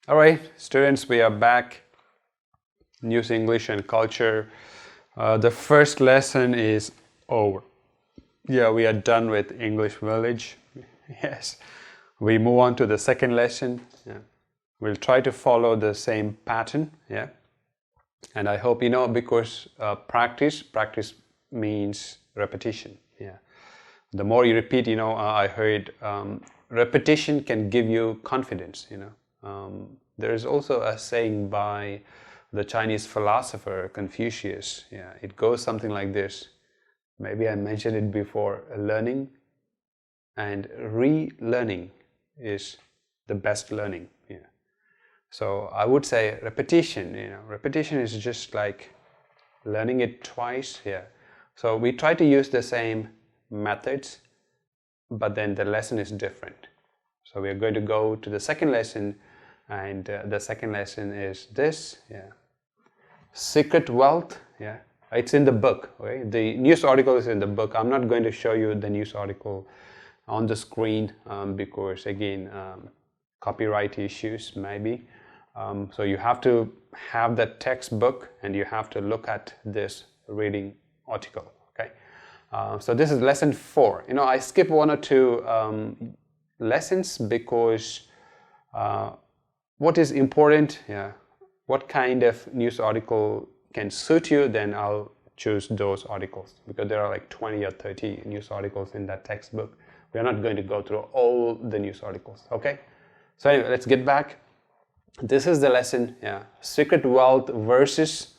All right, students, we are back. News, English, and culture. The first lesson is over. Yeah, we are done with English Village. Yes, we move on to the second lesson. Yeah. We'll try to follow the same pattern. Yeah, and I hope you know because practice means repetition. Yeah, the more you repeat, I heard repetition can give you confidence. There is also a saying by the Chinese philosopher Confucius. Yeah, it goes something like this. Maybe I mentioned it before. Learning and relearning is the best learning. Yeah. So I would say repetition. Repetition is just like learning it twice. Yeah. So we try to use the same methods, but then the lesson is different. So we are going to go to the second lesson, and the second lesson is this. Yeah. Secret wealth. Yeah. It's in the book. Okay? The news article is in the book. I'm not going to show you the news article on the screen because again, copyright issues maybe. So you have to have that textbook and you have to look at this reading article. Okay. So this is lesson 4. I skip 1 or 2 lessons because what is important, yeah, what kind of news article can suit you, then I'll choose those articles because there are like 20 or 30 news articles in that textbook. We are not going to go through all the news articles, okay? So anyway, let's get back. This is the lesson, yeah. Secret wealth versus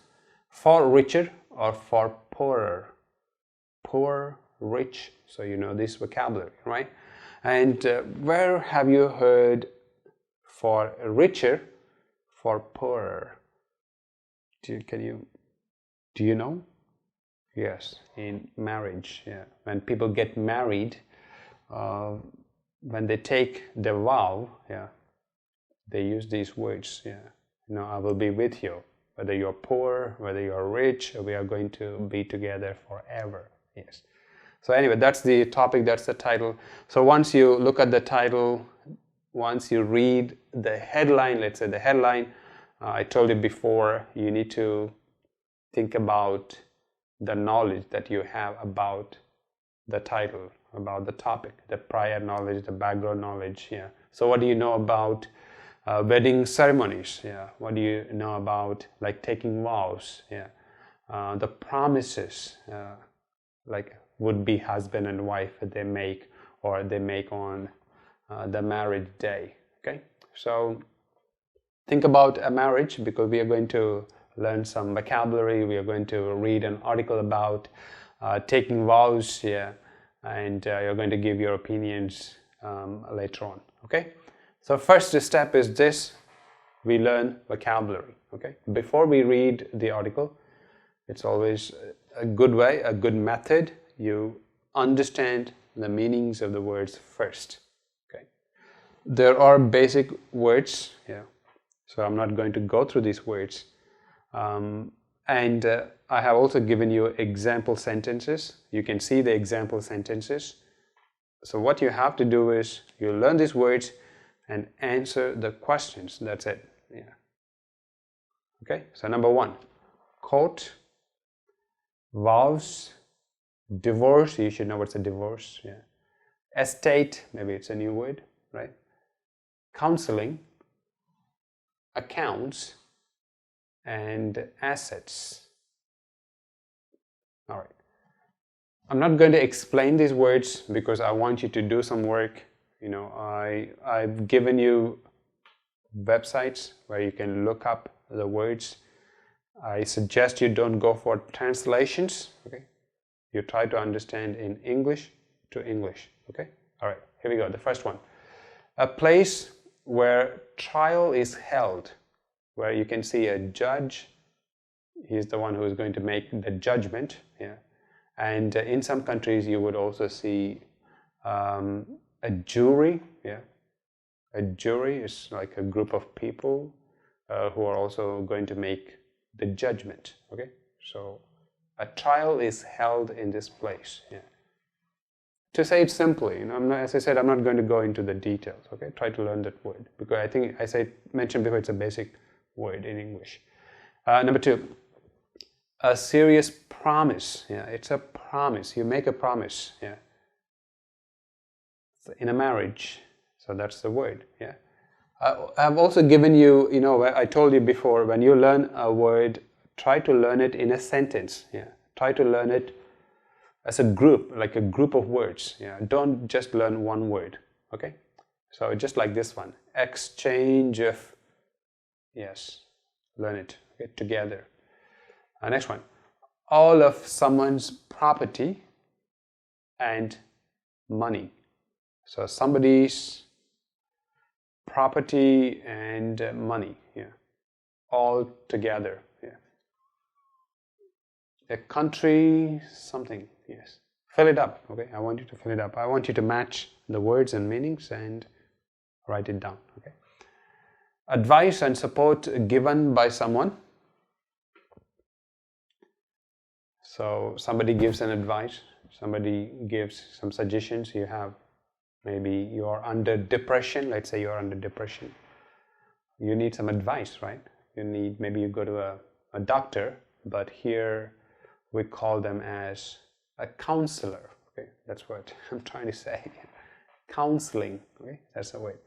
for richer or for poorer. Poor, rich, so you know this vocabulary, right? And where have you heard for richer, for poorer? Do you know? Yes, in marriage, yeah. When people get married, uh, when they take the vow, yeah, they use these words, yeah. I will be with you, whether you're poor, whether you're rich, we are going to be together forever. Yes. So anyway, that's the topic, that's the title. So once you look at the title, once you read the headline, let's say the headline, I told you before, you need to think about the knowledge that you have about the title, about the topic, the prior knowledge, the background knowledge. Yeah. So what do you know about wedding ceremonies? Yeah. What do you know about like taking vows? Yeah. The promises, like would-be husband and wife they make or they make on the marriage day. Okay. So think about a marriage because we are going to learn some vocabulary. We are going to read an article about taking vows here, and you're going to give your opinions later on. Okay. So first step is this: we learn vocabulary. Okay. Before we read the article, it's always a good way, a good method. You understand the meanings of the words first. Okay. There are basic words. Yeah. So I'm not going to go through these words. And I have also given you example sentences. You can see the example sentences. So what you have to do is you learn these words and answer the questions. That's it. Yeah. Okay. So number 1, court, vows, divorce. You should know what's a divorce. Yeah. Estate. Maybe it's a new word, right? Counseling, accounts, and assets. All right. I'm not going to explain these words because I want you to do some work. I've given you websites where you can look up the words. I suggest you don't go for translations. Okay. You try to understand in English to English. Okay. All right. Here we go. The first one. A place where trial is held, where you can see a judge. He's the one who is going to make the judgment. Yeah. And in some countries, you would also see a jury. Yeah, a jury is like a group of people who are also going to make the judgment. Okay, so a trial is held in this place. Yeah. to say it simply, as I said, I'm not going to go into the details. Okay, try to learn that word because I think, as I mentioned before, it's a basic word in English. Number 2, a serious promise. Yeah, it's a promise. You make a promise. Yeah, in a marriage. So that's the word. Yeah. I've also given you, I told you before, when you learn a word, try to learn it in a sentence. Yeah. Try to learn it as a group, like a group of words. Yeah. Don't just learn one word. Okay. So just like this one, exchange of, yes, learn it together. Next one, all of someone's property and money. So somebody's property and money, yeah, all together, yeah. A country, something, yes. Fill it up, okay? I want you to fill it up. I want you to match the words and meanings and write it down, okay? Advice and support given by someone. So somebody gives an advice, somebody gives some suggestions. You have, maybe you're under depression. Let's say you're under depression. You need some advice, right? Maybe you go to a doctor, but here we call them as a counselor. Okay, that's what I'm trying to say. Counseling, okay, that's the word.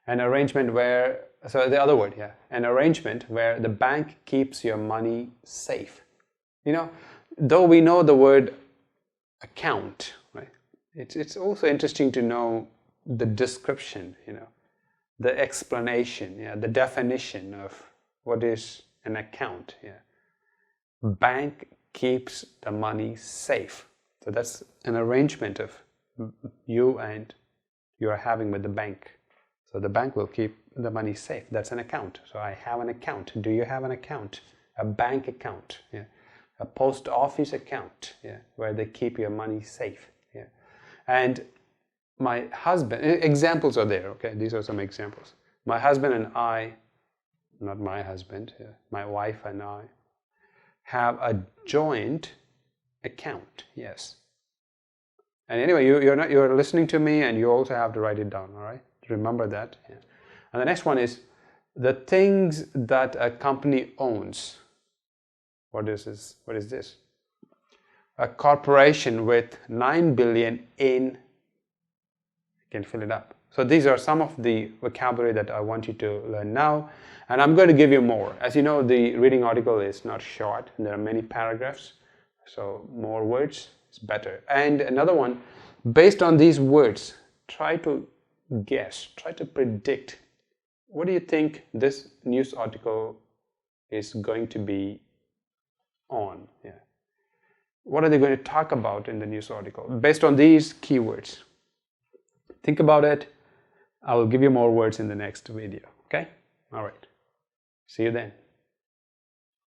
An arrangement where, so the other word, yeah, an arrangement where the bank keeps your money safe. Though we know the word account, right? It's also interesting to know the description, the explanation, yeah, the definition of what is an account. Yeah, bank keeps the money safe. So that's an arrangement of you and you are having with the bank. So the bank will keep the money safe. That's an account. So I have an account. Do you have an account? A bank account. Yeah. A post office account, yeah, where they keep your money safe. Yeah. And my husband, examples are there, okay? These are some examples. My husband and I, not my husband, yeah, my wife and I have a joint account, yes. And anyway, you're listening to me and you also have to write it down, all right? Remember that. Yeah. And the next one is the things that a company owns. What is this? A corporation with 9 billion in, you can fill it up. So these are some of the vocabulary that I want you to learn now. And I'm going to give you more. As you know, the reading article is not short. There are many paragraphs. So more words is better. And another one, based on these words, try to guess, try to predict. What do you think this news article is going to be on? Yeah. What are they going to talk about in the news article based on these keywords? Think about it. I will give you more words in the next video. Okay? All right. See you then.